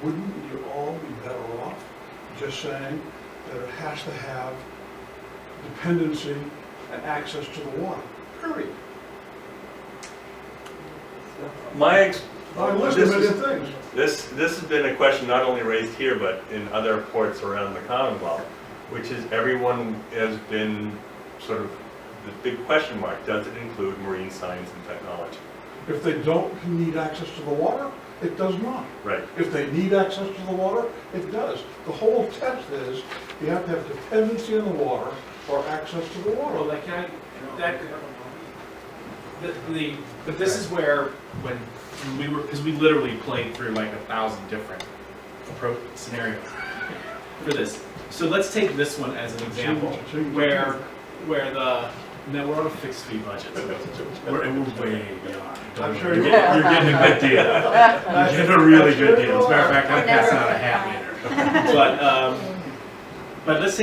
wouldn't you all be better off just saying that it has to have dependency and access to the water, period? I listed a million things. This has been a question not only raised here, but in other ports around the Commonwealth, which is everyone has been sort of the big question mark. Does it include marine science and technology? If they don't need access to the water, it does not. Right. If they need access to the water, it does. The whole test is you have to have dependency on the water or access to the water. Well, like, but this is where, when we were, because we literally played through like 1,000 different approach scenarios for this. So let's take this one as an example, where the, now we're on a fixed fee budget, so we're way beyond. I'm sure You're getting a good deal. You're getting a really good deal. As a matter of fact, I'm passing out a hat later. But let's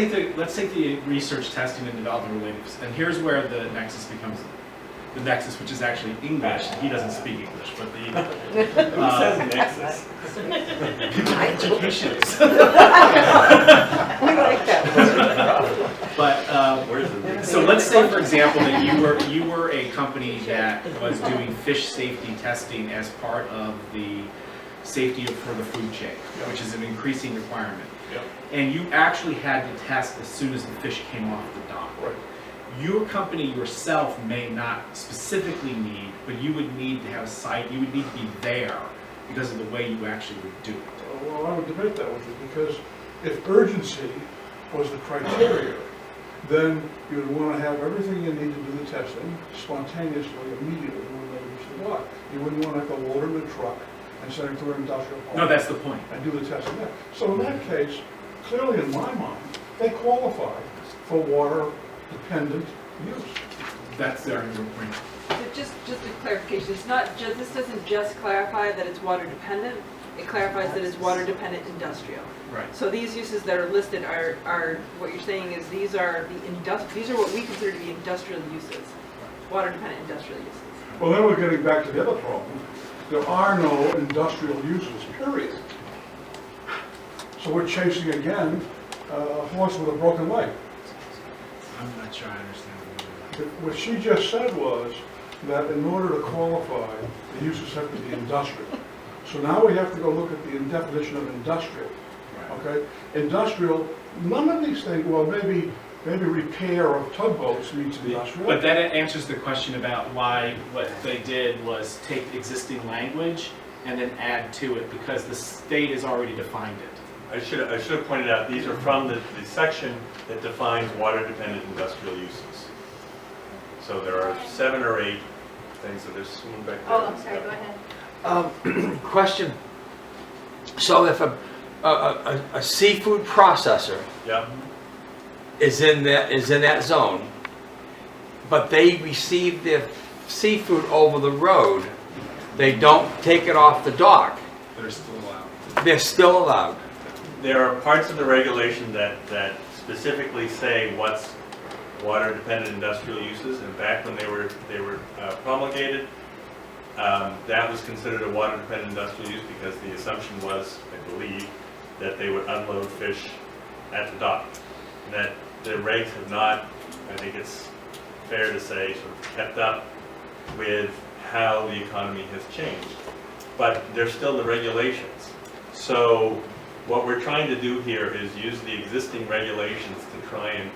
take the research, testing, and development related, and here's where the nexus becomes the nexus, which is actually English. He doesn't speak English, but the Who says nexus? education. We like that. But Where's the so let's say, for example, that you were a company that was doing fish safety testing as part of the safety for the food chain, which is an increasing requirement. Yep. And you actually had to test as soon as the fish came off the dock. Right. Your company yourself may not specifically need, but you would need to have a site, you would need to be there because of the way you actually would do it. Well, I would debate that with you, because if urgency was the criteria, then you would want to have everything you need to do the testing spontaneously, immediately when they reach the dock. You wouldn't want to have to load it in a truck and send it to an industrial park. No, that's the point. And do the testing there. So in that case, clearly in my mind, they qualify for water-dependent use. That's the argument point. So just a clarification, it's not just, this doesn't just clarify that it's water dependent, it clarifies that it's water dependent industrial. Right. So these uses that are listed are what you're saying is these are what we consider to be industrial uses, water dependent industrial uses. Well, then we're getting back to the other problem. There are no industrial uses, period. So we're chasing again a horse with a broken leg. I'm not sure I understand what you're doing. What she just said was that in order to qualify, the uses have to be industrial. So now we have to go look at the definition of industrial. Okay? Industrial, none of these things, well, maybe repair of tugboats means industrial. But that answers the question about why what they did was take existing language and then add to it, because the state has already defined it. I should have pointed out, these are from the section that defines water-dependent industrial uses. So there are 7 or 8 things that there's someone back there. Oh, I'm sorry, go ahead. Question. So if a seafood processor Yeah, is in that zone, but they receive their seafood over the road, they don't take it off the dock, That are still allowed. they're still allowed. there are parts of the regulation that specifically say what's water-dependent industrial uses, and back when they were promulgated, that was considered a water-dependent industrial use because the assumption was, I believe, that they would unload fish at the dock. That the regs have not, I think it's fair to say, sort of kept up with how the economy has changed. But they're still the regulations. So what we're trying to do here is use the existing regulations to try and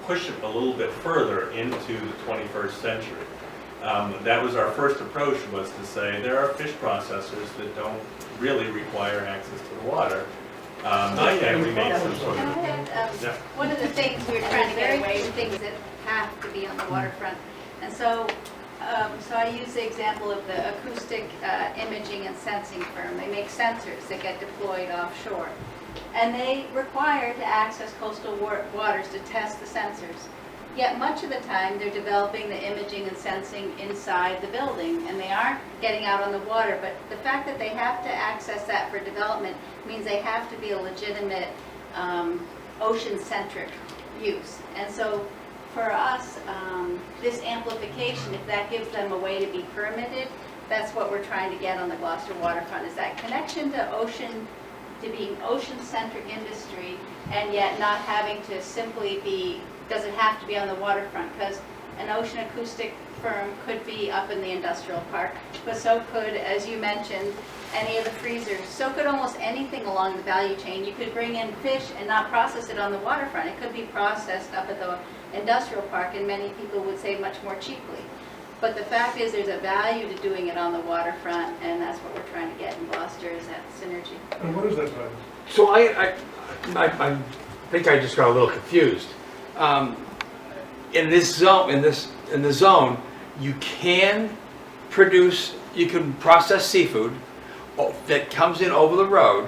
push it a little bit further into the 21st century. That was our first approach, was to say there are fish processors that don't really require access to the water. And we made some sort of... Yeah. One of the things we're trying to get away with, things that have to be on the waterfront. And so I use the example of the acoustic imaging and sensing firm. They make sensors that get deployed offshore. And they require to access coastal waters to test the sensors. Yet much of the time they're developing the imaging and sensing inside the building, and they aren't getting out on the water. But the fact that they have to access that for development means they have to be a legitimate ocean-centric use. And so for us, this amplification, if that gives them a way to be permitted, that's what we're trying to get on the Gloucester waterfront, is that connection to ocean to being ocean-centric industry and yet not having to simply be, doesn't have to be on the waterfront, because an ocean acoustic firm could be up in the industrial park, but so could, as you mentioned, any of the freezers. So could almost anything along the value chain. You could bring in fish and not process it on the waterfront. It could be processed up at the industrial park, and many people would say much more cheaply. But the fact is, there's a value to doing it on the waterfront, and that's what we're trying to get in Gloucester, is that synergy. And what is that value? So I think I just got a little confused. In this zone, in the zone, you can process seafood that comes in over the road.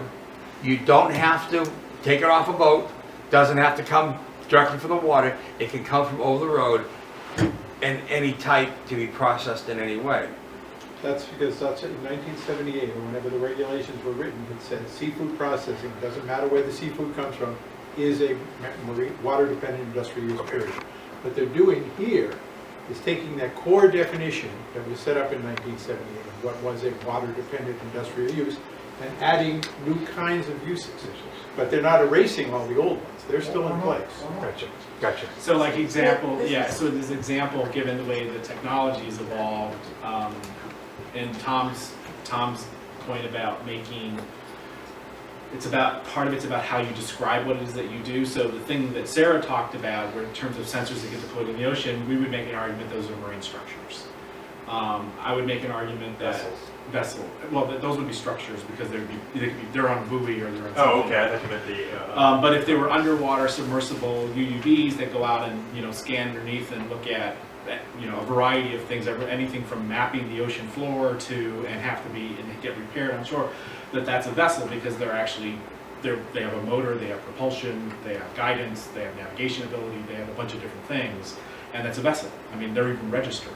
You don't have to take it off a boat. Doesn't have to come directly from the water. It can come from over the road, and any type to be processed in any way. That's because that's in 1978, or whenever the regulations were written, it said seafood processing, doesn't matter where the seafood comes from, is a marine, water-dependent industrial use, period. What they're doing here is taking that core definition that was set up in 1978, of what was a water-dependent industrial use, and adding new kinds of uses. But they're not erasing all the old ones, they're still in place. Gotcha. So like example, yeah, so this example, given the way the technology's evolved, and Tom's point about making, part of it's about how you describe what it is that you do. So the thing that Sarah talked about, where in terms of sensors that get deployed in the ocean, we would make an argument those are marine structures. I would make an argument that those would be structures, because they're on a buoy or they're on something. Oh, okay, I thought you meant the... But if they were underwater submersible UUVs that go out and scan underneath and look at a variety of things, anything from mapping the ocean floor to and have to be and get repaired on shore, that's a vessel, because they have a motor, they have propulsion, they have guidance, they have navigation ability, they have a bunch of different things, and that's a vessel. I mean, they're even registered.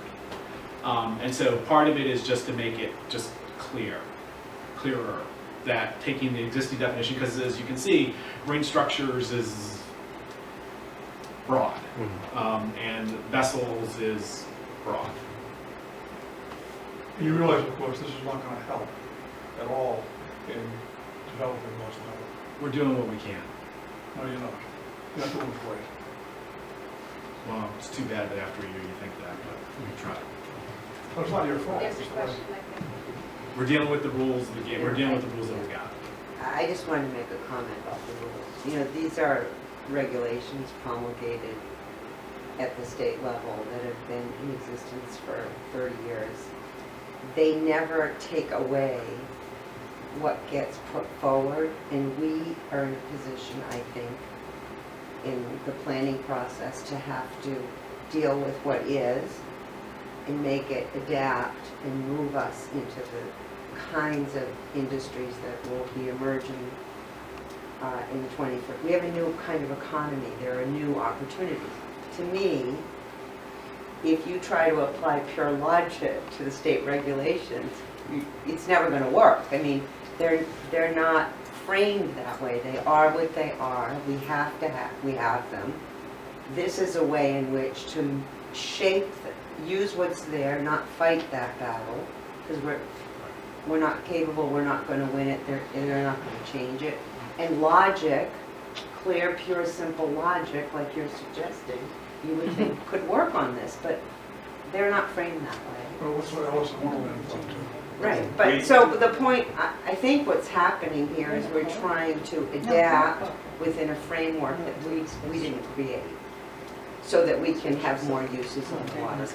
And so part of it is just to make it just clearer, that taking the existing definition, because as you can see, marine structures is broad, and vessels is broad. And you realize, of course, this is not going to help at all in developing Lost Meadow. We're doing what we can. No, you're not. You're not doing it great. Well, it's too bad that after a year you think that, but we tried. But it's not your fault. There's a It's the way- question, I think. We're dealing with the rules of the game. We're dealing with the rules that we got. I just wanted to make a comment about the rules. These are regulations promulgated at the state level that have been in existence for 30 years. They never take away what gets put forward, and we are in a position, I think, in the planning process to have to deal with what is and make it adapt and move us into the kinds of industries that will be emerging in the 21st. We have a new kind of economy. There are new opportunities. To me, if you try to apply pure logic to the state regulations, it's never going to work. I mean, they're not framed that way. They are what they are. We have them. This is a way in which to shape, use what's there, not fight that battle, because we're not capable, we're not going to win it, they're not going to change it. And logic, clear, pure, simple logic, like you're suggesting, you would think could work on this, but they're not framed that way. Well, what's what Alice in Wonderland thought too. Right, but so the point, I think what's happening here is we're trying to adapt within a framework that we didn't create, so that we can have more uses of the water.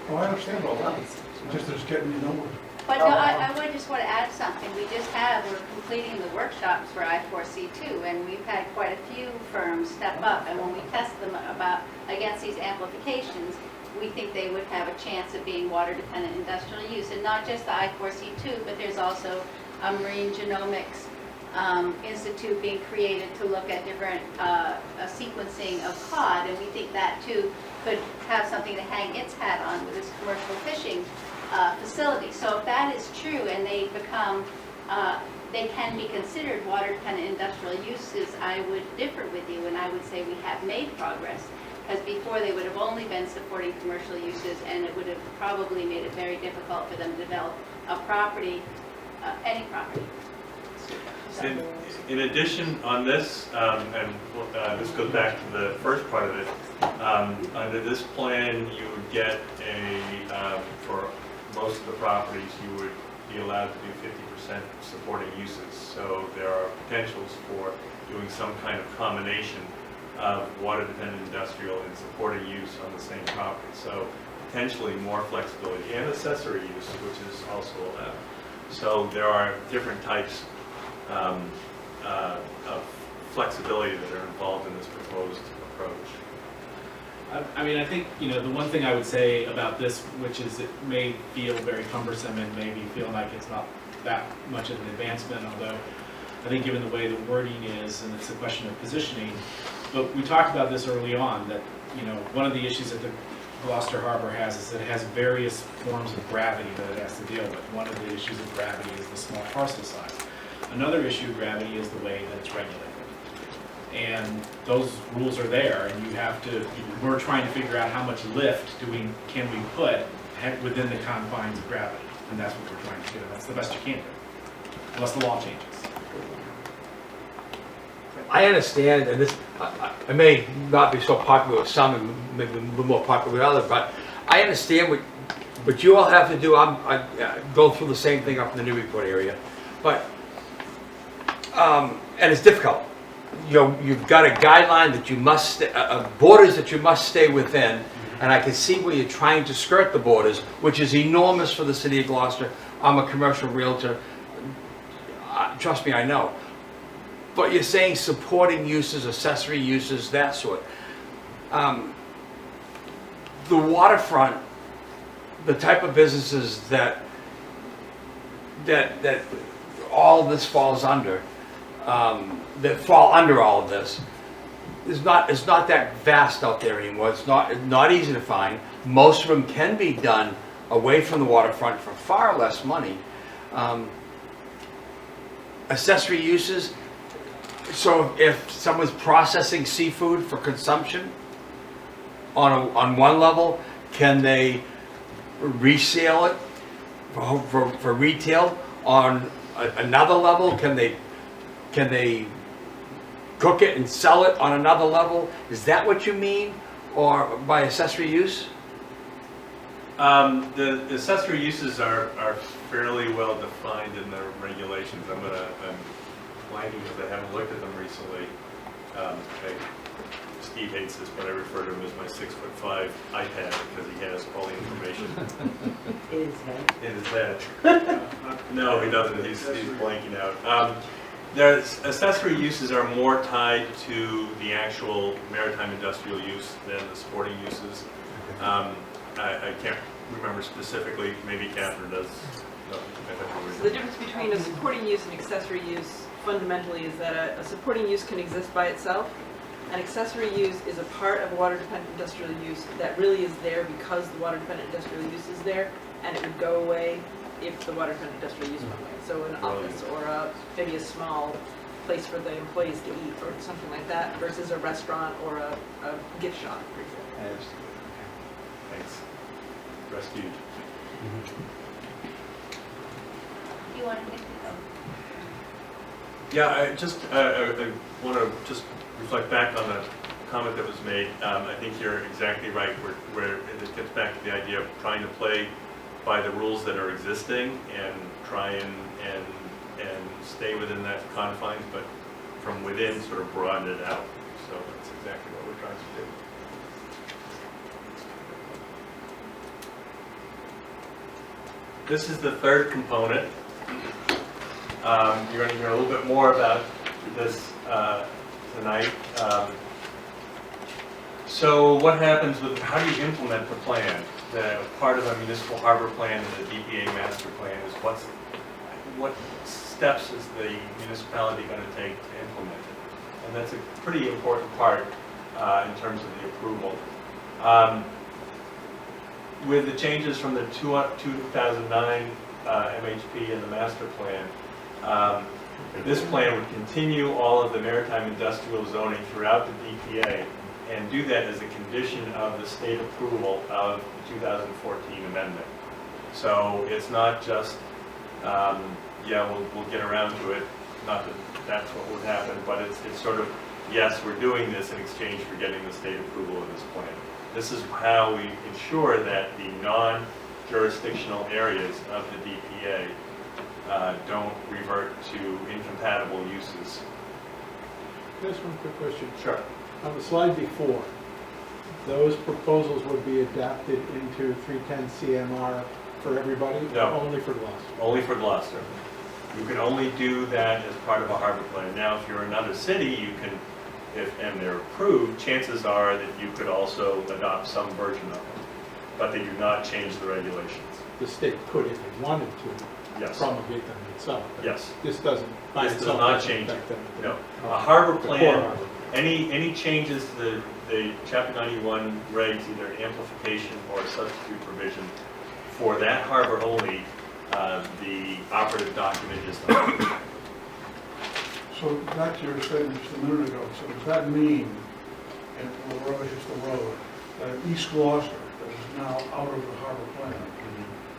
Oh, I understand all that. Just as getting nowhere. But no, I would just want to add something. We're completing the workshops for I4C2, and we've had quite a few firms step up, and when we test them against these amplifications, we think they would have a chance of being water-dependent industrial use. And not just the I4C2, but there's also a Marine Genomics Institute being created to look at different sequencing of cod, and we think that too could have something to hang its hat on with this commercial fishing facility. So if that is true and they become, they can be considered water-dependent industrial uses, I would differ with you, and I would say we have made progress. Because before they would have only been supporting commercial uses, and it would have probably made it very difficult for them to develop a property, any property. In addition, on this, and this goes back to the first part of it, under this plan, you would get for most of the properties, you would be allowed to do 50% supporting uses. So there are potentials for doing some kind of combination of water-dependent industrial and supporting use on the same property. So potentially more flexibility and accessory use, which is also allowed. So there are different types of flexibility that are involved in this proposed approach. I mean, I think, the one thing I would say about this, which is it may feel very cumbersome and maybe feel like it's not that much of an advancement, although I think given the way the wording is, and it's a question of positioning, but we talked about this early on, that, one of the issues that the Gloucester Harbor has is that it has various forms of gravity that it has to deal with. One of the issues of gravity is the small parcel size. Another issue of gravity is the way that it's regulated. And those rules are there, and you have to, we're trying to figure out how much lift can we put within the confines of gravity. And that's what we're trying to do. That's the best you can do, unless the law changes. I understand, and this, I may not be so popular with some and maybe a little more popular with others, but I understand what you all have to do. I go through the same thing up in the Newburyport area, but, and it's difficult. You've got a guideline that you must, borders that you must stay within, and I can see where you're trying to skirt the borders, which is enormous for the city of Gloucester. I'm a commercial realtor. Trust me, I know. But you're saying supporting uses, accessory uses, that sort. The waterfront, the type of businesses that all this falls under, that fall under all of this, it's not that vast out there anymore. It's not easy to find. Most of them can be done away from the waterfront for far less money. Accessory uses. So if someone's processing seafood for consumption on one level, can they resale it for retail? On another level, can they cook it and sell it on another level? Is that what you mean, or by accessory use? The accessory uses are fairly well defined in the regulations. I'm blanking because I haven't looked at them recently. Steve hates this, but I refer to him as my 6'5" iPad because he has all the information in his head. No, he doesn't. He's blanking out. There's accessory uses are more tied to the actual maritime industrial use than the sporting uses. I can't remember specifically. Maybe Catherine does. No, So the difference between a supporting use and accessory use fundamentally is that a supporting use can exist by itself. An accessory use is a part of a water-dependent industrial use that really is there because the water-dependent industrial use is there, and it would go away if the water-dependent industrial use went away. So an office or maybe a small place for the employees to eat or something like that versus a restaurant or a gift shop, for example. Thanks. Rescued. You want to make Yeah, I want to just reflect back on the comment that was made. I think you're exactly right, where it gets back to the idea of trying to play by the rules that are existing and try and stay within that confines, but from within sort of broaden it out. So that's exactly what we're trying to do. This is the third component. You're going to hear a little bit more about this tonight. So what happens with, how do you implement the plan? The part of a municipal harbor plan and the DPA master plan is what steps is the municipality going to take to implement it? And that's a pretty important part in terms of the approval. With the changes from the 2009 MHP and the master plan, this plan would continue all of the maritime industrial zoning throughout the DPA and do that as a condition of the state approval of the 2014 amendment. So it's not just, yeah, we'll get around to it. not that that's what would happen, but it's sort of, yes, we're doing this in exchange for getting the state approval of this plan. This is how we ensure that the non-jurisdictional areas of the DPA don't revert to incompatible uses. Just one quick question. Sure. On the slide before, those proposals would be adapted into 310 CMR for everybody? No. Or only for Gloucester? Only for Gloucester. You can only do that as part of a harbor plan. Now, if you're another city, you can, and they're approved, chances are that you could also adopt some version of them. But they do not change the regulations. The state could, if it wanted to, Yes. promulgate them itself. but Yes. This doesn't, by This does itself, not doesn't change affect them. No. A harbor The core plan, harbor. any changes to the Chapter 91 regs, either amplification or substitute provision, for that harbor only, the operative document is not. So back to your statement just a minute ago, so does that mean, and the road is just the road, that East Gloucester, that is now out of the harbor plan,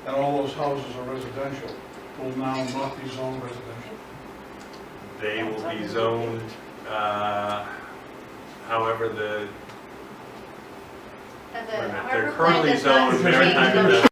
and all those houses are residential, will now not be zoned residential? They will be zoned, however, And the they're harbor plan currently does not zoned change maritime the industrial.